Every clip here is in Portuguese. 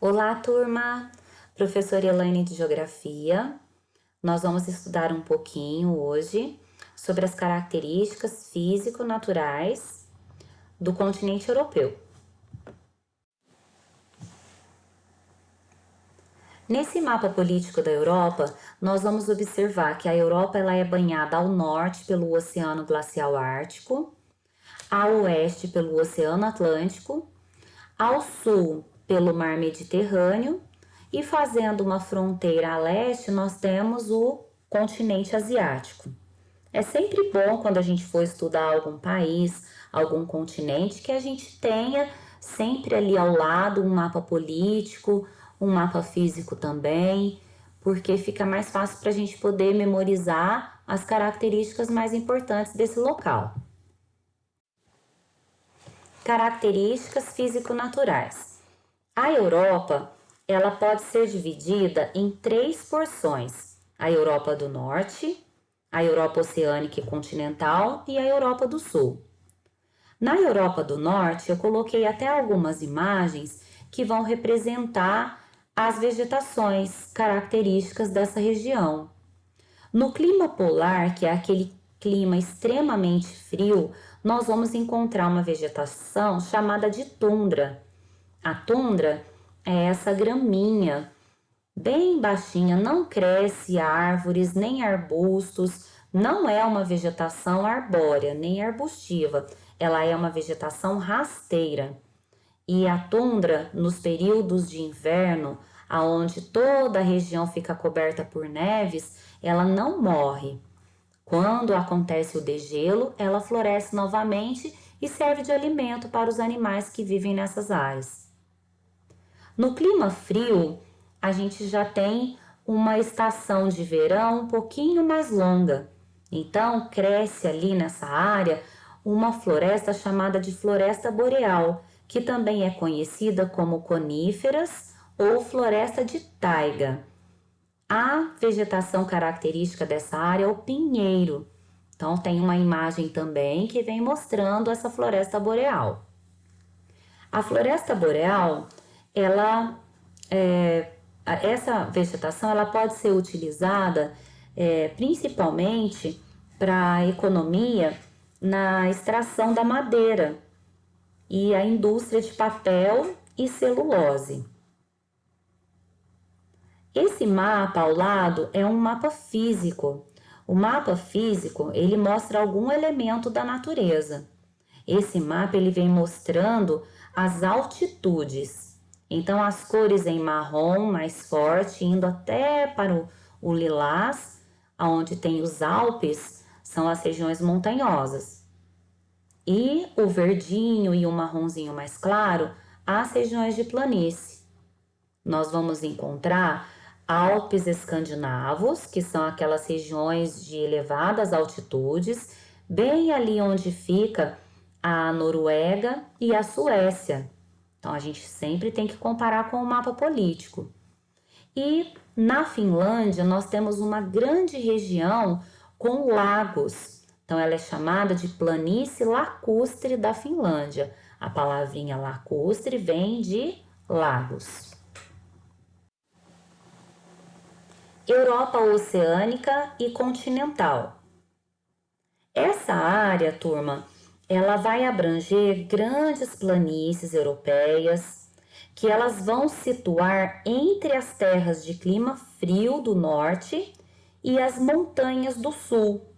Olá, turma! Professora Elaine de Geografia. Nós vamos estudar um pouquinho hoje sobre as características físico-naturais do continente europeu. Nesse mapa político da Europa, nós vamos observar que a Europa ela é banhada ao norte pelo Oceano Glacial Ártico, ao oeste pelo Oceano Atlântico, ao sul pelo Mar Mediterrâneo e fazendo uma fronteira a leste nós temos o continente asiático. É sempre bom quando a gente for estudar algum país, algum continente, que a gente tenha sempre ali ao lado um mapa político, um mapa físico também, porque fica mais fácil para a gente poder memorizar as características mais importantes desse local. Características físico-naturais. A Europa, ela pode ser dividida em 3 porções: a Europa do Norte, a Europa oceânica e continental e a Europa do Sul. Na Europa do Norte, eu coloquei até algumas imagens que vão representar as vegetações características dessa região. No clima polar, que é aquele clima extremamente frio, nós vamos encontrar uma vegetação chamada de tundra. A tundra é essa graminha bem baixinha, não cresce árvores nem arbustos, não é uma vegetação arbórea nem arbustiva, ela é uma vegetação rasteira. E a tundra, nos períodos de inverno, aonde toda a região fica coberta por neves, ela não morre. Quando acontece o degelo, ela floresce novamente e serve de alimento para os animais que vivem nessas áreas. No clima frio, a gente já tem uma estação de verão um pouquinho mais longa. Então, cresce ali nessa área uma floresta chamada de floresta boreal, que também é conhecida como coníferas ou floresta de taiga. A vegetação característica dessa área é o pinheiro. Então, tem uma imagem também que vem mostrando essa floresta boreal. A floresta boreal, essa vegetação ela pode ser utilizada principalmente para a economia na extração da madeira e a indústria de papel e celulose. Esse mapa ao lado é um mapa físico. O mapa físico, ele mostra algum elemento da natureza. Esse mapa ele vem mostrando as altitudes. Então, as cores em marrom mais forte, indo até para o lilás, onde tem os Alpes, são as regiões montanhosas. E o verdinho e o marronzinho mais claro, as regiões de planície. Nós vamos encontrar Alpes escandinavos, que são aquelas regiões de elevadas altitudes, bem ali onde fica a Noruega e a Suécia. Então, a gente sempre tem que comparar com o mapa político. E na Finlândia, nós temos uma grande região com lagos. Então, ela é chamada de planície lacustre da Finlândia. A palavrinha lacustre vem de lagos. Europa oceânica e continental. Essa área, turma, ela vai abranger grandes planícies europeias, que elas vão situar entre as terras de clima frio do norte e as montanhas do sul.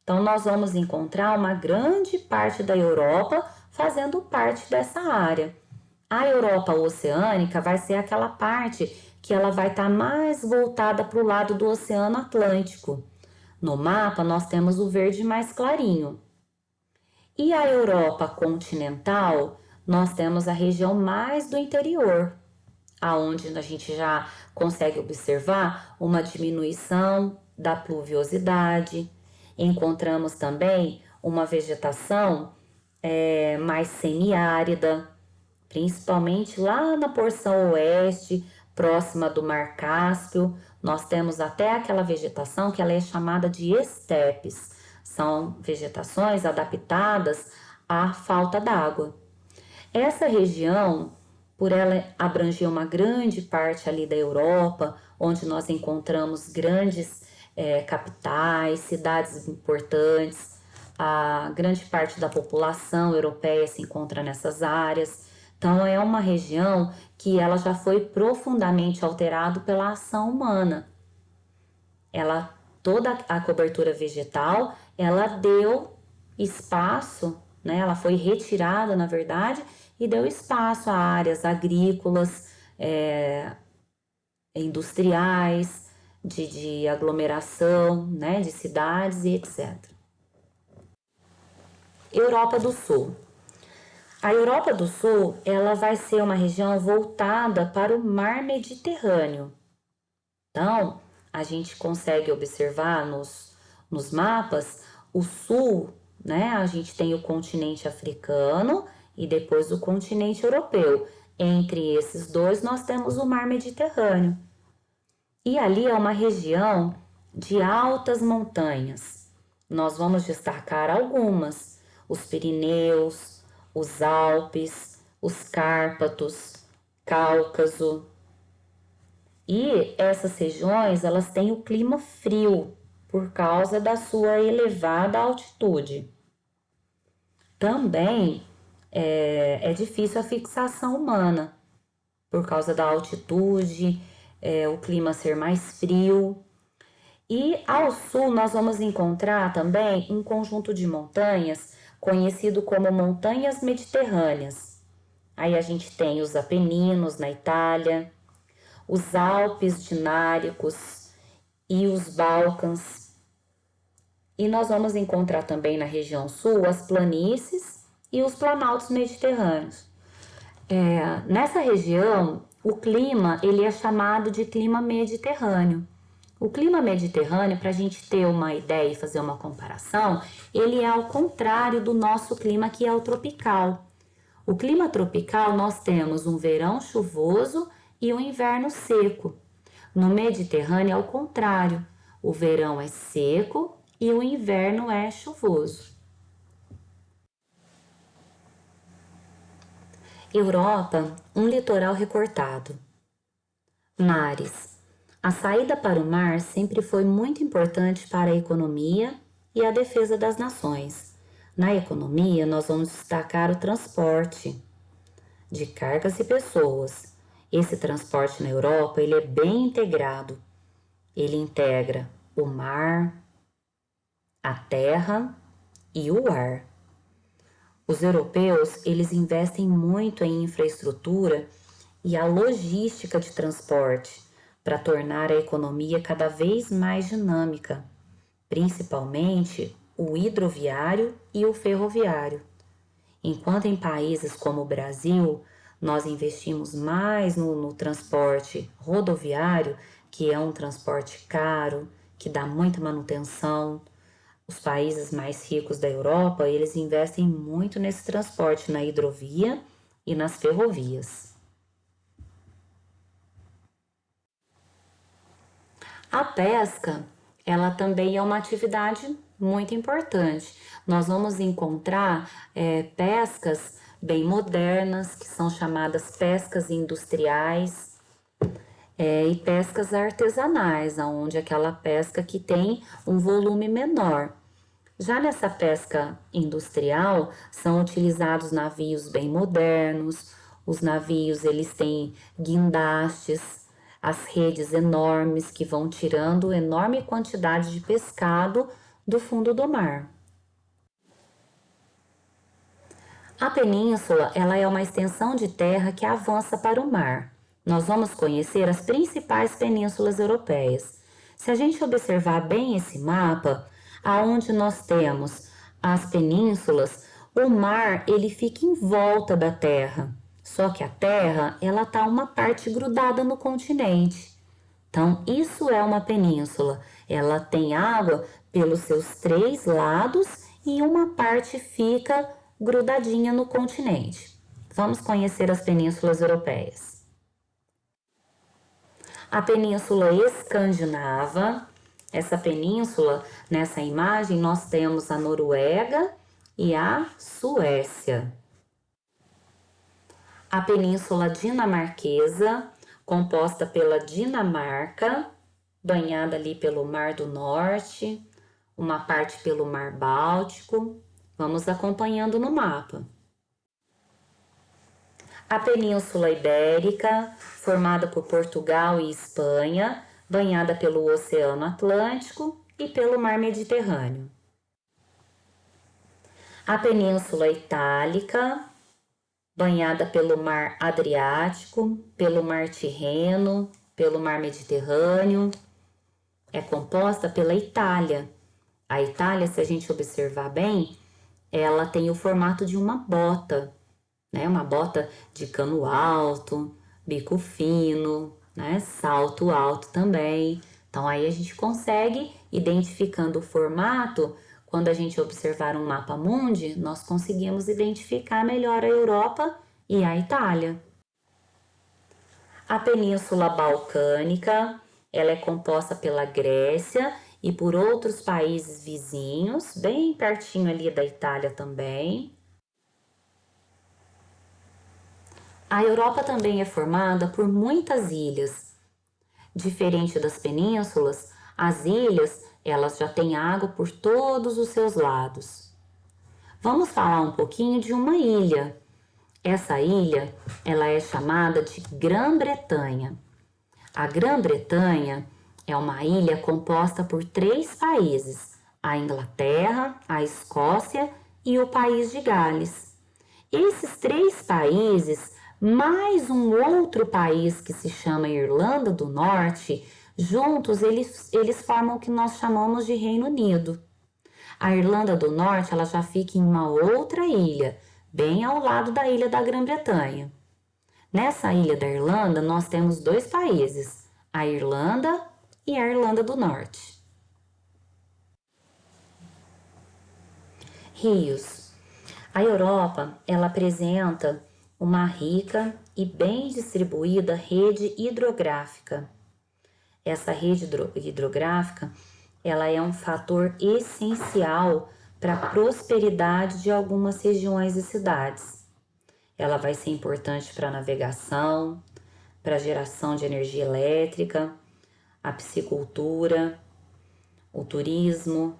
Então, nós vamos encontrar uma grande parte da Europa fazendo parte dessa área. A Europa oceânica vai ser aquela parte que ela vai estar mais voltada para o lado do Oceano Atlântico. No mapa, nós temos o verde mais clarinho. E a Europa continental, nós temos a região mais do interior, aonde a gente já consegue observar uma diminuição da pluviosidade. Encontramos também uma vegetação mais semiárida, principalmente lá na porção oeste, próxima do Mar Cáspio. Nós temos até aquela vegetação que ela é chamada de estepes. São vegetações adaptadas à falta d'água. Essa região por ela abranger uma grande parte ali da Europa, onde nós encontramos grandes capitais, cidades importantes. A grande parte da população europeia se encontra nessas áreas. Então, é uma região que ela já foi profundamente alterada pela ação humana. Toda a cobertura vegetal, ela deu espaço, né? Ela foi retirada, na verdade, e deu espaço a áreas agrícolas, industriais, de aglomeração, né? De cidades e etc. Europa do Sul. A Europa do Sul, ela vai ser uma região voltada para o mar Mediterrâneo. Então, a gente consegue observar nos mapas o sul, né? A gente tem o continente africano e depois o continente europeu. Entre esses dois, nós temos o mar Mediterrâneo. E ali é uma região de altas montanhas. Nós vamos destacar algumas: os Pirineus, os Alpes, os Cárpatos, Cáucaso. E essas regiões, elas têm o clima frio por causa da sua elevada altitude. Também é difícil a fixação humana por causa da altitude, o clima ser mais frio. E ao sul nós vamos encontrar também um conjunto de montanhas conhecido como montanhas mediterrâneas. Aí a gente tem os Apeninos na Itália, os Alpes Dináricos e os Balcãs. E nós vamos encontrar também na região sul as planícies e os planaltos mediterrâneos. Nessa região, o clima ele é chamado de clima mediterrâneo. O clima mediterrâneo, para a gente ter uma ideia e fazer uma comparação, ele é ao contrário do nosso clima, que é o tropical. O clima tropical, nós temos um verão chuvoso e um inverno seco. No Mediterrâneo, é o contrário. O verão é seco e o inverno é chuvoso. Europa, um litoral recortado. Mares. A saída para o mar sempre foi muito importante para a economia e a defesa das nações. Na economia, nós vamos destacar o transporte de cargas e pessoas. Esse transporte na Europa, ele é bem integrado. Ele integra o mar, a terra e o ar. Os europeus, eles investem muito em infraestrutura e a logística de transporte para tornar a economia cada vez mais dinâmica, principalmente o hidroviário e o ferroviário. Enquanto em países como o Brasil, nós investimos mais no transporte rodoviário, que é um transporte caro, que dá muita manutenção. Os países mais ricos da Europa, eles investem muito nesse transporte, na hidrovia e nas ferrovias. A pesca, ela também é uma atividade muito importante. Nós vamos encontrar pescas bem modernas, que são chamadas pescas industriais, e pescas artesanais, onde aquela pesca que tem um volume menor. Já nessa pesca industrial, são utilizados navios bem modernos. Os navios, eles têm guindastes, as redes enormes que vão tirando enorme quantidade de pescado do fundo do mar. A península, ela é uma extensão de terra que avança para o mar. Nós vamos conhecer as principais penínsulas europeias. Se a gente observar bem esse mapa, aonde nós temos as penínsulas, o mar ele fica em volta da terra. Só que a terra, ela tá uma parte grudada no continente. Então, isso é uma península. Ela tem água pelos seus 3 lados e uma parte fica grudadinha no continente. Vamos conhecer as penínsulas europeias. A Península Escandinava. Essa península, nessa imagem, nós temos a Noruega e a Suécia. A Península Dinamarquesa, composta pela Dinamarca, banhada ali pelo Mar do Norte, uma parte pelo Mar Báltico. Vamos acompanhando no mapa. A Península Ibérica, formada por Portugal e Espanha, banhada pelo Oceano Atlântico e pelo Mar Mediterrâneo. A Península Itálica, banhada pelo Mar Adriático, pelo Mar Tirreno, pelo Mar Mediterrâneo, é composta pela Itália. A Itália, se a gente observar bem, ela tem o formato de uma bota, né? Uma bota de cano alto, bico fino, né? Salto alto também. Então aí a gente consegue, identificando o formato, quando a gente observar um mapa mundi, nós conseguimos identificar melhor a Europa e a Itália. A Península Balcânica, ela é composta pela Grécia e por outros países vizinhos, bem pertinho ali da Itália também. A Europa também é formada por muitas ilhas. Diferente das penínsulas, as ilhas, elas já têm água por todos os seus lados. Vamos falar um pouquinho de uma ilha. Essa ilha, ela é chamada de Grã-Bretanha. A Grã-Bretanha é uma ilha composta por 3 países: a Inglaterra, a Escócia e o País de Gales. Esses 3 países, mais um outro país que se chama Irlanda do Norte, juntos eles formam o que nós chamamos de Reino Unido. A Irlanda do Norte, ela já fica em uma outra ilha, bem ao lado da ilha da Grã-Bretanha. Nessa ilha da Irlanda, nós temos 2 países, a Irlanda e a Irlanda do Norte. Rios. A Europa, ela apresenta uma rica e bem distribuída rede hidrográfica. Essa rede hidrográfica, ela é um fator essencial para a prosperidade de algumas regiões e cidades. Ela vai ser importante para a navegação, para a geração de energia elétrica, a piscicultura, o turismo.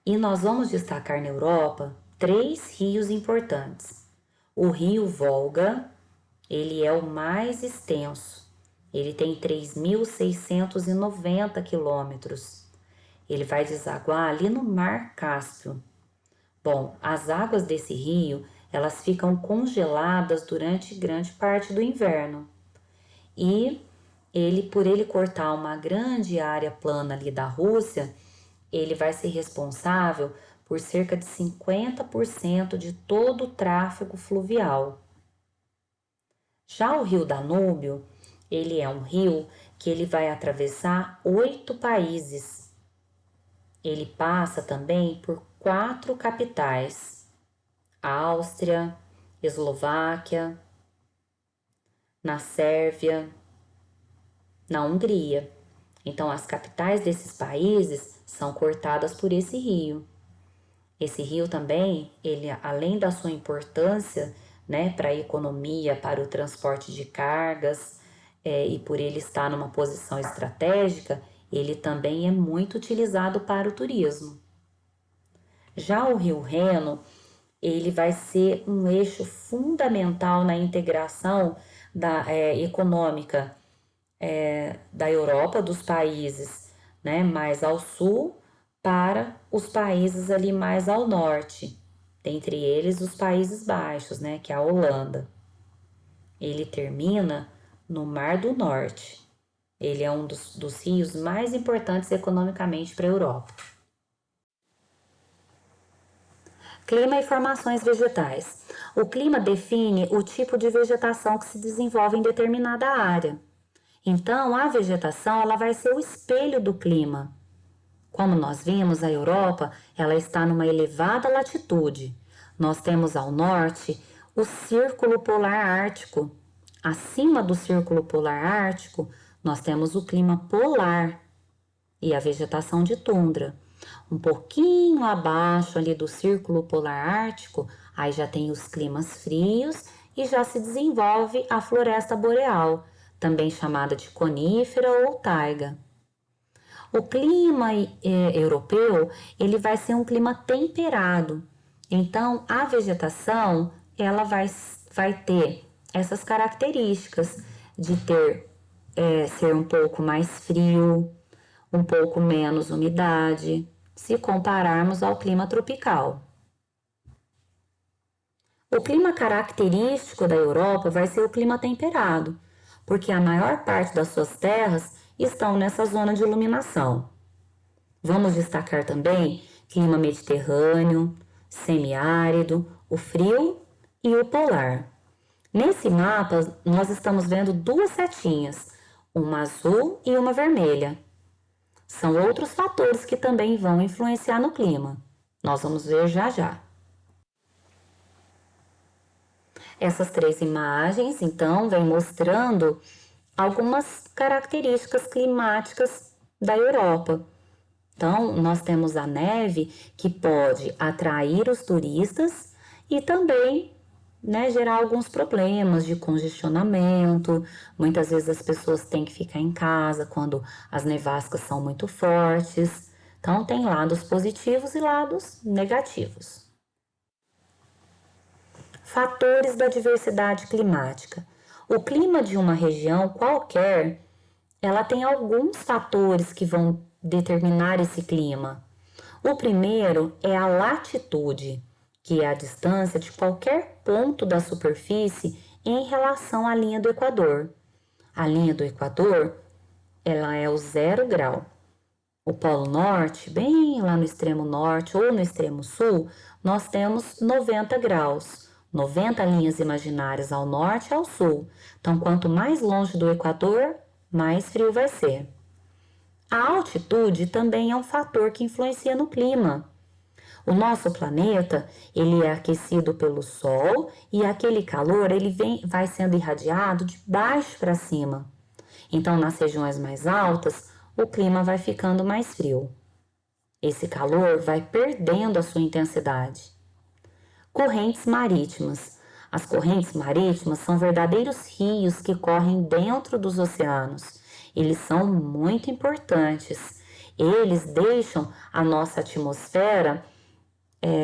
E nós vamos destacar na Europa 3 rios importantes. O rio Volga, ele é o mais extenso. Ele tem 3.690 quilômetros. Ele vai desaguar ali no Mar Cáspio. Bom, as águas desse rio, elas ficam congeladas durante grande parte do inverno. E por ele cortar uma grande área plana ali da Rússia, ele vai ser responsável por cerca de 50% de todo o tráfego fluvial. Já o rio Danúbio, ele é um rio que ele vai atravessar 8 países. Ele passa também por 4 capitais: Áustria, Eslováquia, na Sérvia, na Hungria. Então, as capitais desses países são cortadas por esse rio. Esse rio também, ele, além da sua importância, né, para a economia, para o transporte de cargas, e por ele estar numa posição estratégica, ele também é muito utilizado para o turismo. Já o rio Reno, ele vai ser um eixo fundamental na integração econômica da Europa, dos países, né, mais ao sul, para os países ali mais ao norte, dentre eles os Países Baixos, né, que é a Holanda. Ele termina no Mar do Norte. Ele é um dos rios mais importantes economicamente para a Europa. Clima e formações vegetais. O clima define o tipo de vegetação que se desenvolve em determinada área. Então, a vegetação ela vai ser o espelho do clima. Como nós vimos, a Europa ela está numa elevada latitude. Nós temos ao norte o Círculo Polar Ártico. Acima do Círculo Polar Ártico, nós temos o clima polar e a vegetação de tundra. Um pouquinho abaixo ali do Círculo Polar Ártico, aí já tem os climas frios e já se desenvolve a floresta boreal, também chamada de conífera ou taiga. O clima europeu, ele vai ser um clima temperado. Então, a vegetação, ela vai ter essas características de ser um pouco mais frio, um pouco menos umidade, se compararmos ao clima tropical. O clima característico da Europa vai ser o clima temperado, porque a maior parte das suas terras estão nessa zona de iluminação. Vamos destacar também clima mediterrâneo, semiárido, o frio e o polar. Nesse mapa, nós estamos vendo duas setinhas, uma azul e uma vermelha. São outros fatores que também vão influenciar no clima. Nós vamos ver já já. Essas três imagens, então, vêm mostrando algumas características climáticas da Europa. Então, nós temos a neve que pode atrair os turistas e também, gerar alguns problemas de congestionamento. Muitas vezes as pessoas têm que ficar em casa quando as nevascas são muito fortes. Então, tem lados positivos e lados negativos. Fatores da diversidade climática. O clima de uma região qualquer, ela tem alguns fatores que vão determinar esse clima. O primeiro é a latitude, que é a distância de qualquer ponto da superfície em relação à linha do Equador. A linha do Equador, ela é o 0 grau. O Polo Norte, bem lá no extremo norte ou no extremo sul, nós temos 90 graus. 90 linhas imaginárias ao norte e ao sul. Então, quanto mais longe do Equador, mais frio vai ser. A altitude também é um fator que influencia no clima. O nosso planeta, ele é aquecido pelo Sol e aquele calor vai sendo irradiado de baixo para cima. Então, nas regiões mais altas, o clima vai ficando mais frio. Esse calor vai perdendo a sua intensidade. Correntes marítimas. As correntes marítimas são verdadeiros rios que correm dentro dos oceanos. Eles são muito importantes. Eles deixam a nossa atmosfera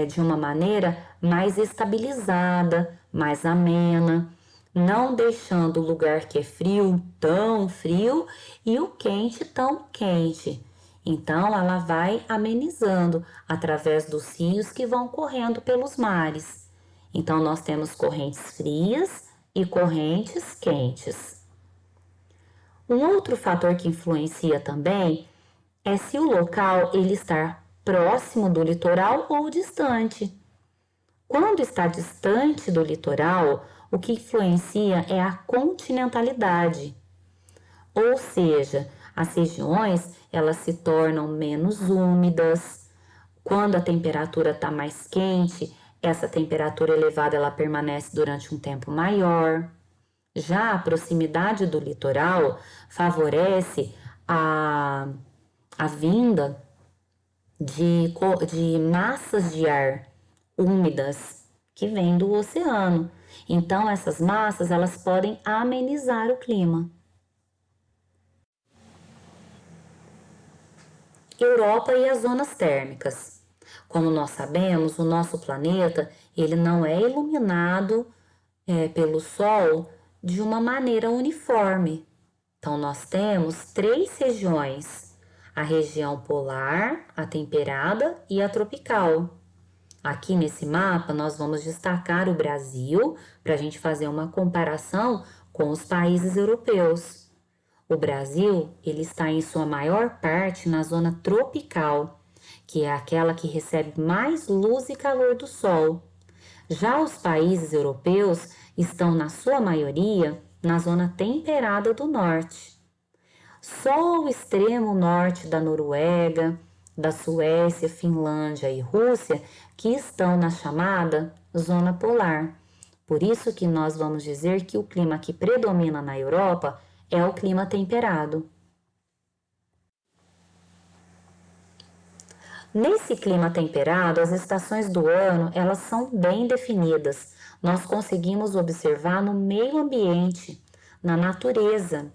de uma maneira mais estabilizada, mais amena, não deixando o lugar que é frio tão frio e o quente tão quente. Então, ela vai amenizando através dos rios que vão correndo pelos mares. Então, nós temos correntes frias e correntes quentes. Um outro fator que influencia também é se o local ele está próximo do litoral ou distante. Quando está distante do litoral, o que influencia é a continentalidade. Ou seja, as regiões elas se tornam menos úmidas. Quando a temperatura está mais quente, essa temperatura elevada ela permanece durante um tempo maior. Já a proximidade do litoral favorece a vinda de massas de ar úmidas que vêm do oceano. Então, essas massas elas podem amenizar o clima. Europa e as zonas térmicas. Como nós sabemos, o nosso planeta ele não é iluminado pelo Sol de uma maneira uniforme. Então, nós temos 3 regiões: a região polar, a temperada e a tropical. Aqui nesse mapa, nós vamos destacar o Brasil para a gente fazer uma comparação com os países europeus. O Brasil, ele está em sua maior parte na zona tropical, que é aquela que recebe mais luz e calor do Sol. Já os países europeus estão, na sua maioria, na zona temperada do norte. Só o extremo norte da Noruega, da Suécia, Finlândia e Rússia que estão na chamada zona polar. Por isso que nós vamos dizer que o clima que predomina na Europa é o clima temperado. Nesse clima temperado, as estações do ano, elas são bem definidas. Nós conseguimos observar no meio ambiente, na natureza,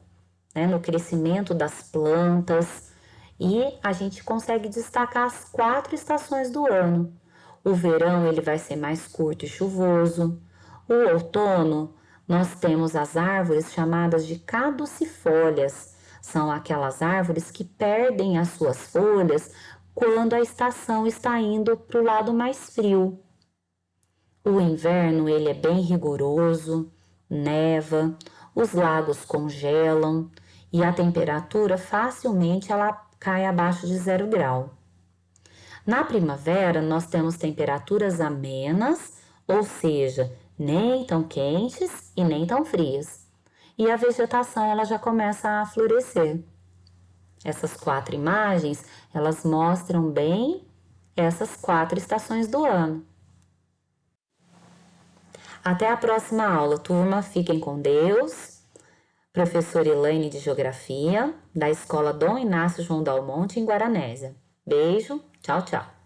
né, no crescimento das plantas, e a gente consegue destacar as 4 estações do ano. O verão ele vai ser mais curto e chuvoso. O outono, nós temos as árvores chamadas de caducifólias. São aquelas árvores que perdem as suas folhas quando a estação está indo para o lado mais frio. O inverno ele é bem rigoroso, neva, os lagos congelam e a temperatura facilmente ela cai abaixo de 0 grau. Na primavera, nós temos temperaturas amenas, ou seja, nem tão quentes e nem tão frias. E a vegetação ela já começa a florescer. Essas 4 imagens, elas mostram bem essas 4 estações do ano. Até a próxima aula, turma. Fiquem com Deus. Professora Elaine de Geografia, da Escola Dom Inácio João Dalmonte, em Guaranésia. Beijo, tchau, tchau.